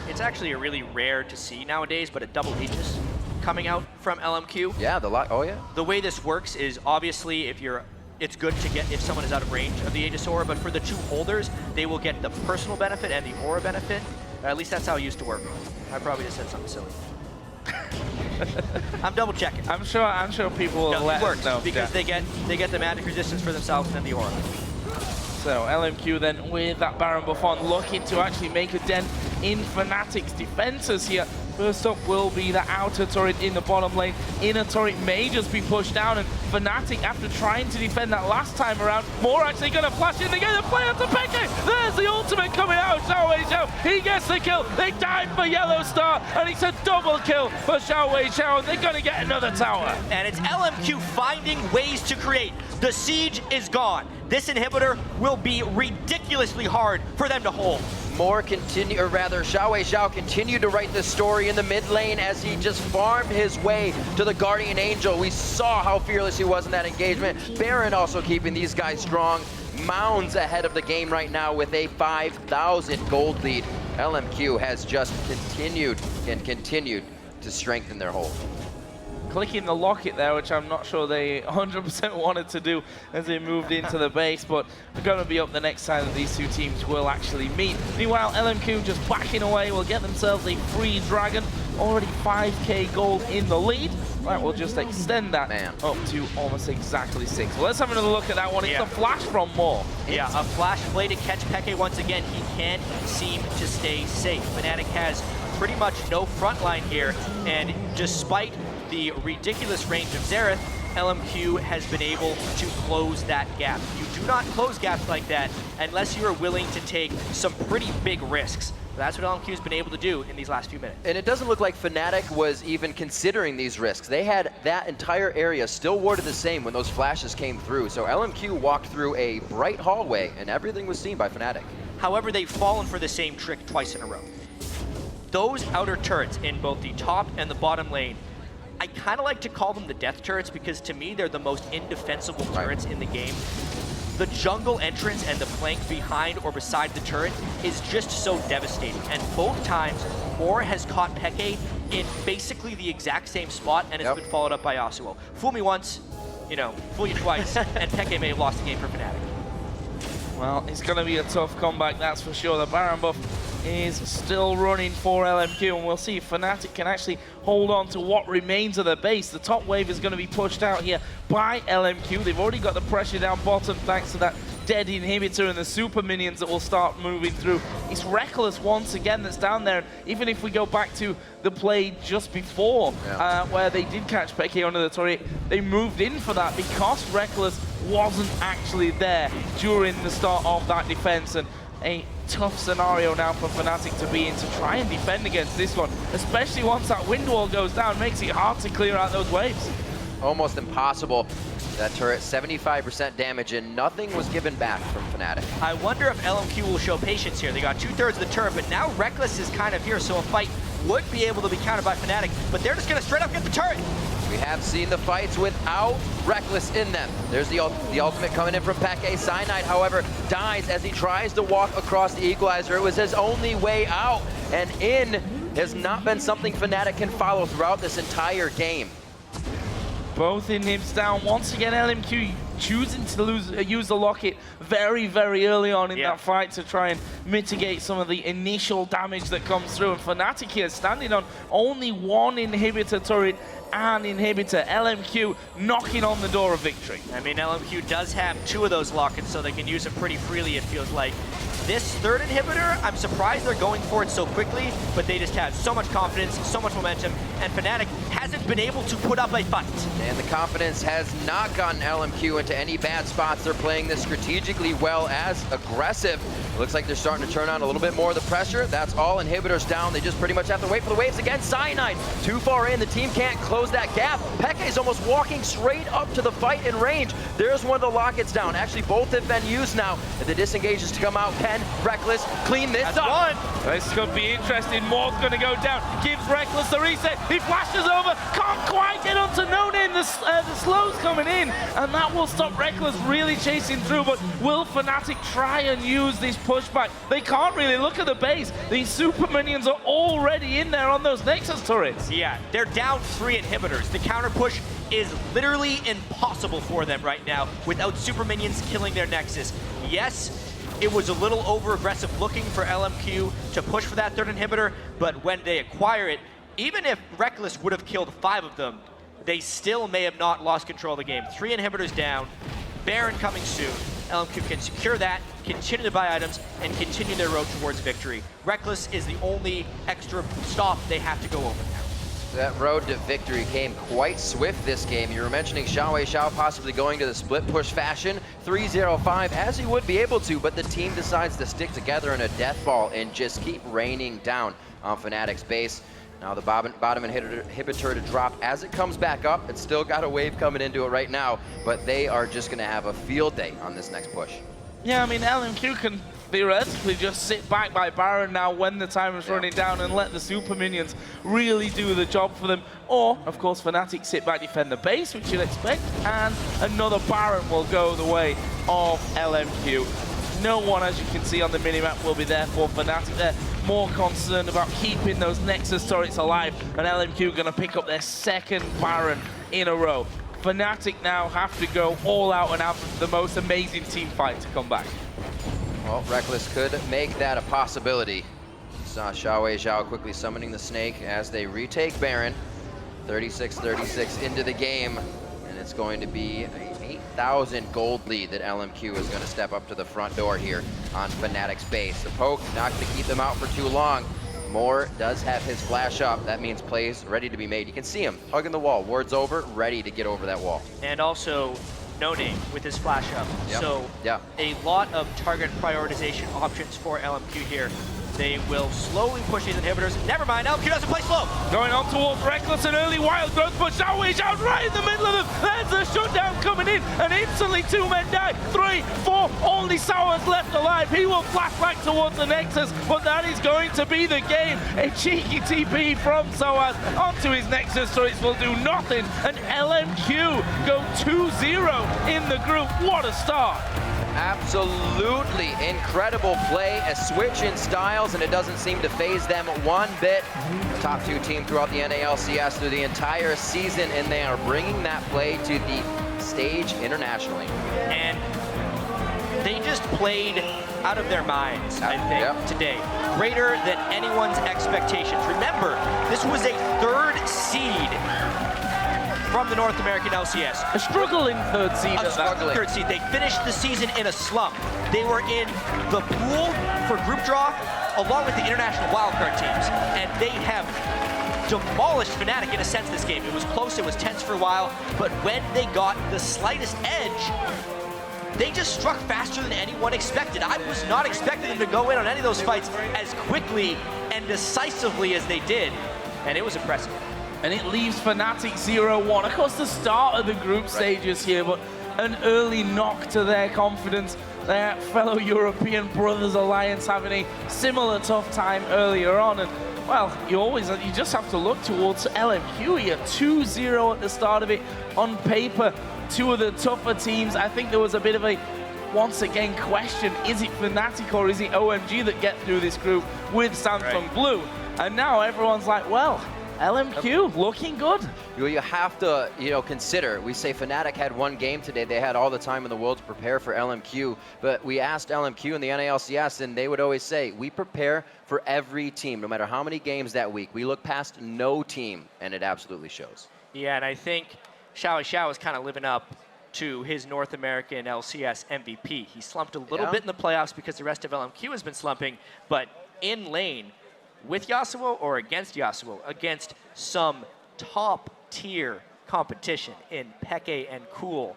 It's actually a really rare to see nowadays, but a double Aegis coming out from LMQ. Yeah, oh yeah. The way this works is obviously it's good to get if someone is out of range of the Aegis Aura, but for the two holders, they will get the personal benefit and the Aura benefit. At least that's how it used to work. I probably just said something silly. I'm double checking. I'm sure people will let it works us know. because they get the magic resistance for themselves and then the Aura. So LMQ then with that Baron buff on, looking to actually make a dent in Fnatic's defenses here. First up will be the outer turret in the bottom lane. Inner turret may just be pushed down, and Fnatic, after trying to defend that last time around, Moore actually going to flash in. They get the play out to Peke. There's the ultimate coming out. Xiao Xiao, he gets the kill. They dive for Yellow Star, and it's a double kill for Xiao Xiao, and they're going to get another tower. And it's LMQ finding ways to create. The siege is gone. This inhibitor will be ridiculously hard for them to hold. Moore continue, or rather, Xiao continued to write the story in the mid lane as he just farmed his way to the Guardian Angel. We saw how fearless he was in that engagement. Baron also keeping these guys strong. Mounds ahead of the game right now with a 5,000 gold lead. LMQ has just continued to strengthen their hold. Clicking the locket there, which I'm not sure they 100% wanted to do as they moved into the base, but they're going to be up the next time that these two teams will actually meet. Meanwhile, LMQ just backing away will get themselves a free dragon, already 5k gold in the lead. Right, we'll just extend that up to almost exactly 6. Well, let's have another look at that one. It's a flash from Moore. Yeah, a flash play to catch Peke once again. He can't seem to stay safe. Fnatic has pretty much no front line here, and despite the ridiculous range of Xerath, LMQ has been able to close that gap. You do not close gaps like that unless you are willing to take some pretty big risks. That's what LMQ has been able to do in these last few minutes. And it doesn't look like Fnatic was even considering these risks. They had that entire area still warded the same when those flashes came through. So LMQ walked through a bright hallway and everything was seen by Fnatic. However, they've fallen for the same trick twice in a row. Those outer turrets in both the top and the bottom lane, I kind of like to call them the death turrets because to me they're the most indefensible turrets in the game. The jungle entrance and the flank behind or beside the turret is just so devastating. And both times, Moore has caught Peke in basically the exact same spot and has been followed up by Yasuo. Fool me once, fool you twice, and Peke may have lost the game for Fnatic. Well, it's going to be a tough comeback, that's for sure. The Baron buff is still running for LMQ, and we'll see if Fnatic can actually hold on to what remains of the base. The top wave is going to be pushed out here by LMQ. They've already got the pressure down bottom thanks to that dead inhibitor and the super minions that will start moving through. It's Reckless once again that's down there. Even if we go back to the play just before, where they did catch Peke under the turret, they moved in for that because Reckless wasn't actually there during the start of that defense. And a tough scenario now for Fnatic to be in to try and defend against this one, especially once that wind wall goes down, makes it hard to clear out those waves. Almost impossible. That turret, 75% damage, and nothing was given back from Fnatic. I wonder if LMQ will show patience here. They got 2/3 of the turret, but now Reckless is kind of here, so a fight would be able to be countered by Fnatic, but they're just going to straight up get the turret. We have seen the fights without Reckless in them. There's the ultimate coming in from Peke. Cyanide, however, dies as he tries to walk across the equalizer. It was his only way out, and in has not been something Fnatic can follow throughout this entire game. Both inhibs down. Once again, LMQ choosing to use the locket very, very early on in that fight to try and mitigate some of the initial damage that comes through. And Fnatic here standing on only one inhibitor turret and inhibitor. LMQ knocking on the door of victory. I mean, LMQ does have 2 of those lockets, so they can use them pretty freely, it feels like. This third inhibitor, I'm surprised they're going for it so quickly, but they just have so much confidence, so much momentum, and Fnatic hasn't been able to put up a fight. And the confidence has not gotten LMQ into any bad spots. They're playing this strategically well as aggressive. Looks like they're starting to turn on a little bit more of the pressure. That's all. Inhibitors down. They just pretty much have to wait for the waves again. Cyanide too far in. The team can't close that gap. Peke is almost walking straight up to the fight in range. There's one of the lockets down. Actually, both have been used now. If the disengage is to come out, Ken, Reckless, clean this up. One. This could be interesting. Moore's going to go down. Gives Reckless the reset. He flashes over. Can't quite get onto No Name. The slow's coming in. And that will stop Reckless really chasing through. But will Fnatic try and use this pushback? They can't really. Look at the base. These super minions are already in there on those Nexus turrets. Yeah, they're down 3 inhibitors. The counter push is literally impossible for them right now without super minions killing their Nexus. Yes, it was a little over-aggressive looking for LMQ to push for that third inhibitor, but when they acquire it, even if Reckless would have killed 5 of them, they still may have not lost control of the game. 3 inhibitors down, Baron coming soon. LMQ can secure that, continue to buy items, and continue their road towards victory. Reckless is the only extra stop they have to go over now. That road to victory came quite swift this game. You were mentioning Xiao possibly going to the split push fashion. 3-0-5 as he would be able to, but the team decides to stick together in a death ball and just keep raining down on Fnatic's base. Now the bottom inhibitor to drop as it comes back up. It's still got a wave coming into it right now, but they are just going to have a field day on this next push. Yeah, I mean, LMQ can theoretically just sit back by Baron now when the time is running down and let the super minions really do the job for them. Or, of course, Fnatic sit back, defend the base, which you'd expect, and another Baron will go the way of LMQ. No one, as you can see on the minimap, will be there for Fnatic. They're more concerned about keeping those Nexus turrets alive, and LMQ going to pick up their second Baron in a row. Fnatic now have to go all out and have the most amazing team fight to come back. Well, Reckless could make that a possibility. Saw Xiao quickly summoning the snake as they retake Baron. 36-36 into the game, and it's going to be an 8,000 gold lead that LMQ is going to step up to the front door here on Fnatic's base. The poke not going to keep them out for too long. Moore does have his flash up. That means plays ready to be made. You can see him hugging the wall. Ward's over, ready to get over that wall. And also, No Name with his flash up. Yep. So Yep. a lot of target prioritization options for LMQ here. They will slowly push these inhibitors. Never mind, LMQ doesn't play slow. Going on towards Reckless, an early wild growth, but Xiao out right in the middle of them. There's the shutdown coming in, and instantly 2 men die. 3, 4, only Sour's left alive. He will flash back towards the Nexus, but that is going to be the game. A cheeky TP from Soaz onto his Nexus turrets will do nothing, and LMQ go 2-0 in the group. What a start. Absolutely incredible play, a switch in styles, and it doesn't seem to phase them one bit. The top 2 team throughout the NALCS through the entire season, and they are bringing that play to the stage internationally. And they just played out of their minds, I think, today. Greater than anyone's expectations. Remember, this was a 3rd seed from the North American LCS. A struggling 3rd seed. Third seed. They finished the season in a slump. They were in the pool for group draw along with the international wildcard teams, and they have demolished Fnatic in a sense this game. It was close, it was tense for a while, but when they got the slightest edge, they just struck faster than anyone expected. I was not expecting them to go in on any of those fights as quickly and decisively as they did, and it was impressive. And it leaves Fnatic 0-1. Of course, the start of the group stages here, but an early knock to their confidence. Their fellow European Brothers Alliance having a similar tough time earlier on. And, well, you just have to look towards LMQ here. 2-0 at the start of it. On paper, 2 of the tougher teams. I think there was a bit of a, once again, question. Is it Fnatic or is it OMG that get through this group with Samsung Blue? And now everyone's like, well, LMQ looking good. You have to, consider, we say Fnatic had 1 game today. They had all the time in the world to prepare for LMQ, but we asked LMQ in the NALCS, and they would always say, we prepare for every team, no matter how many games that week. We look past no team, and it absolutely shows. Yeah, and I think Xiao is kind of living up to his North American LCS MVP. He slumped a little bit in the playoffs because the rest of LMQ has been slumping, but in lane, with Yasuo or against Yasuo, against some top-tier competition in Peke and Cool,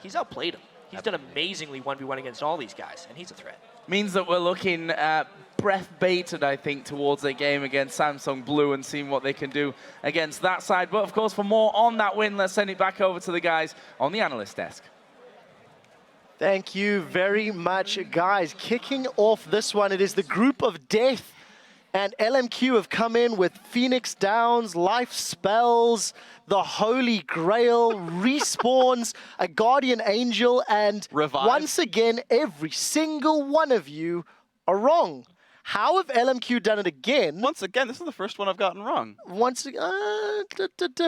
he's outplayed him. He's done amazingly 1v1 against all these guys, and he's a threat. Means that we're looking at breath baited, I think, towards a game against Samsung Blue and seeing what they can do against that side. But of course, for more on that win, let's send it back over to the guys on the analyst desk. Thank you very much, guys. Kicking off this one, it is the group of death. And LMQ have come in with Phoenix Downs, Life Spells, the Holy Grail, Respawns, a Guardian Angel, and Revive. once again, every single one of you are wrong. How have LMQ done it again? Once again, this is the first one I've gotten wrong.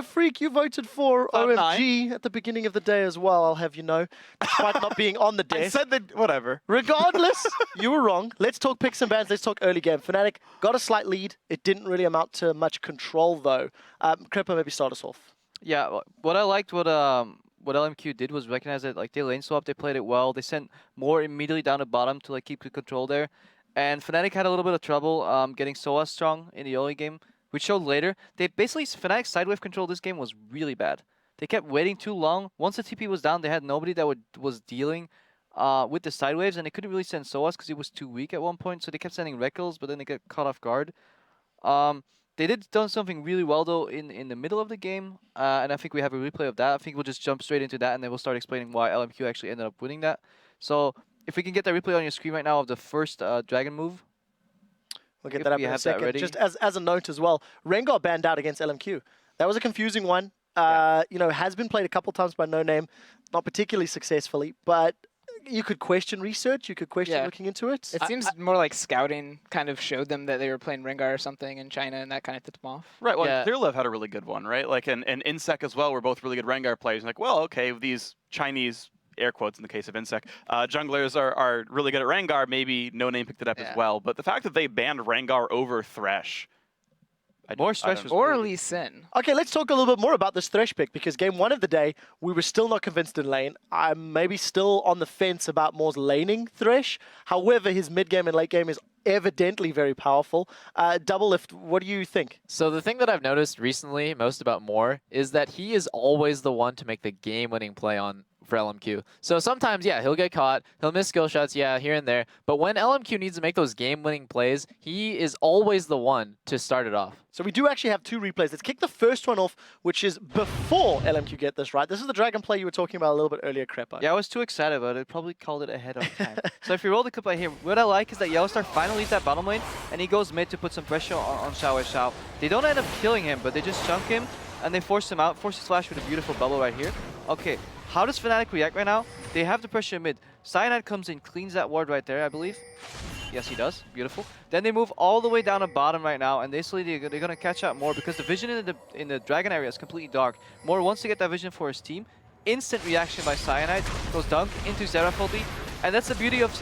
Freak, you voted for Top OMG at the beginning of the day as well, I'll have you know, despite not being on the I desk. said that, whatever. Regardless, you were wrong. Let's talk picks and bans. Let's talk early game. Fnatic got a slight lead. It didn't really amount to much control, though. Cripper, maybe start us off. Yeah, what I liked what LMQ did was recognize that like they lane swap, they played it well. They sent more immediately down the bottom to like keep the control there. And Fnatic had a little bit of trouble getting SOA strong in the early game, which showed later. They basically, Fnatic's side wave control this game was really bad. They kept waiting too long. Once the TP was down, they had nobody that was dealing with the side waves, and they couldn't really send SOAs because he was too weak at one point. So they kept sending Reckles, but then they got caught off guard. They did done something really well though in the middle of the game, and I think we have a replay of that. I think we'll just jump straight into that, and then we'll start explaining why LMQ actually ended up winning that. So if we can get that replay on your screen right now of the first dragon move. We'll get that up in a second. Just as a note as well, Rengar banned out against LMQ. That was a confusing one. You know, has been played a couple times by No Name, not particularly successfully, but you could question research, you could question looking into it. It seems more like scouting kind of showed them that they were playing Rengar or something in China, and that kind of tipped them off. Right, well, Yeah. Clearlove had a really good one, right? Like, and Insec as well were both really good Rengar players. Like, well, okay, these Chinese, air quotes in the case of Insec, junglers are really good at Rengar. Maybe No Name picked it up as well. But the fact that they banned Rengar over Thresh. Or Lee Sin. Okay, let's talk a little bit more about this Thresh pick, because game one of the day, we were still not convinced in lane. I'm maybe still on the fence about Moore's laning Thresh. However, his mid game and late game is evidently very powerful. Double Lift, what do you think? So the thing that I've noticed recently most about Moore is that he is always the one to make the game-winning play for LMQ. So sometimes, yeah, he'll get caught, he'll miss skill shots, yeah, here and there. But when LMQ needs to make those game-winning plays, he is always the one to start it off. So we do actually have two replays. Let's kick the first one off, which is before LMQ get this right. This is the Dragon play you were talking about a little bit earlier, Creppo. Yeah, I was too excited about it. Probably called it ahead of time. So if you roll the clip right here, what I like is that Yellowstar finally leaves that bottom lane, and he goes mid to put some pressure on Xiao. They don't end up killing him, but they just chunk him, and they force him out. Force his flash with a beautiful bubble right here. Okay, how does Fnatic react right now? They have the pressure mid. Cyanide comes in, cleans that ward right there, I believe. Yes, he does. Beautiful. Then they move all the way down to bottom right now, and basically they're going to catch up more because the vision in the dragon area is completely dark. More wants to get that vision for his team. Instant reaction by Cyanide. Goes dunk into Xerath ulti. And that's the beauty of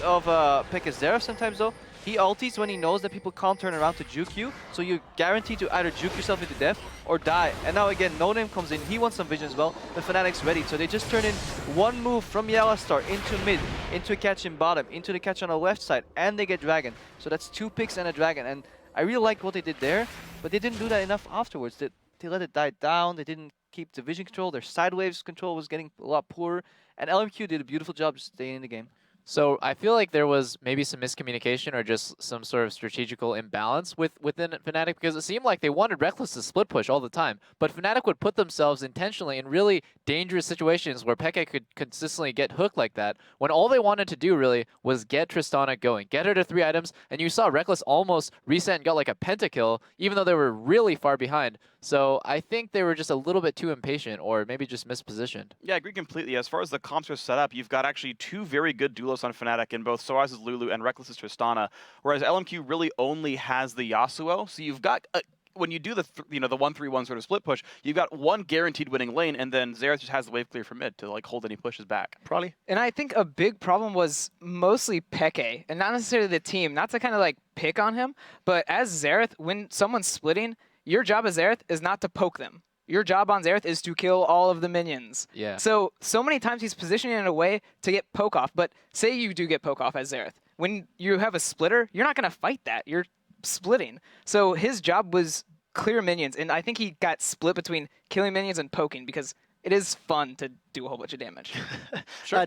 Pekka's Xerath sometimes though. He ultis when he knows that people can't turn around to juke you, so you're guaranteed to either juke yourself into death or die. And now again, No Name comes in, he wants some vision as well, the Fnatic's ready. So they just turn in one move from Yellowstar into mid, into a catch in bottom, into the catch on the left side, and they get Dragon. So that's 2 picks and a Dragon, and I really liked what they did there, but they didn't do that enough afterwards. They let it die down, they didn't keep the vision control, their side waves control was getting a lot poorer, and LMQ did a beautiful job just staying in the game. So I feel like there was maybe some miscommunication or just some sort of strategical imbalance within Fnatic, because it seemed like they wanted Reckless to split push all the time, but Fnatic would put themselves intentionally in really dangerous situations where Pekka could consistently get hooked like that, when all they wanted to do really was get Tristana going, get her to 3 items, and you saw Reckless almost reset and got like a pentakill, even though they were really far behind. So I think they were just a little bit too impatient, or maybe just mispositioned. Yeah, I agree completely. As far as the comps are set up, you've got actually 2 very good duelos on Fnatic in both Soaz's Lulu and Reckless's Tristana, whereas LMQ really only has the Yasuo. So you've got when you do the 1-3-1 sort of split push, you've got one guaranteed winning lane, and then Xerath just has the wave clear for mid to like hold any pushes back. Probably. And I think a big problem was mostly Peke, and not necessarily the team. Not to kind of like pick on him, but as Xerath, when someone's splitting, your job as Xerath is not to poke them. your job on Xerath is to kill all of the minions. Yeah. So many times he's positioning in a way to get poke off, but say you do get poke off as Xerath. When you have a splitter, you're not going to fight that. You're splitting. So his job was clear minions, and I think he got split between killing minions and poking because it is fun to do a whole bunch of damage.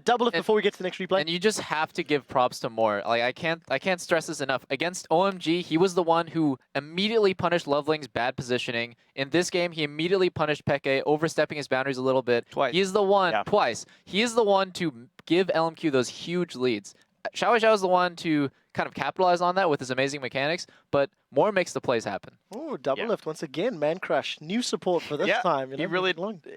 Double it before we get to the next replay. And you just have to give props to Moore. Like I can't stress this enough. Against OMG, he was the one who immediately punished Loveling's bad positioning. In this game, he immediately punished Peke, overstepping his boundaries a little bit. Twice. He is the one Yeah. He is the one to give LMQ those huge leads. Xiao Xiao is the one to kind of capitalize on that with his amazing mechanics, but Moore makes the plays happen. Oh, double Yeah. lift once again, Man Crush. New support for this time. You know,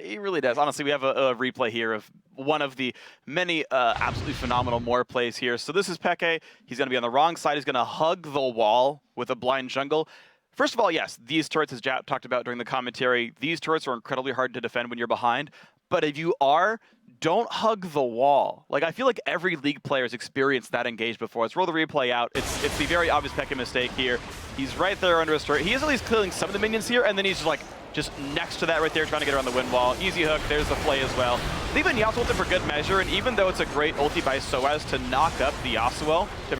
he really does. Honestly, we have a replay here of one of the many absolutely phenomenal Moore plays here. So this is Peke. He's going to be on the wrong side. He's going to hug the wall with a blind jungle. First of all, yes, these turrets, as Jap talked about during the commentary, these turrets are incredibly hard to defend when you're behind. But if you are, don't hug the wall. Like, I feel like every League player has experienced that engage before. Let's roll the replay out. It's the very obvious Peke mistake here. He's right there under his turret. He is at least killing some of the minions here, and then he's just next to that right there, trying to get around the wind wall. Easy hook. There's the flay as well. Leave a Yasuo ulti for good measure, and even though it's a great ulti by SOAS to knock up the Yasuo,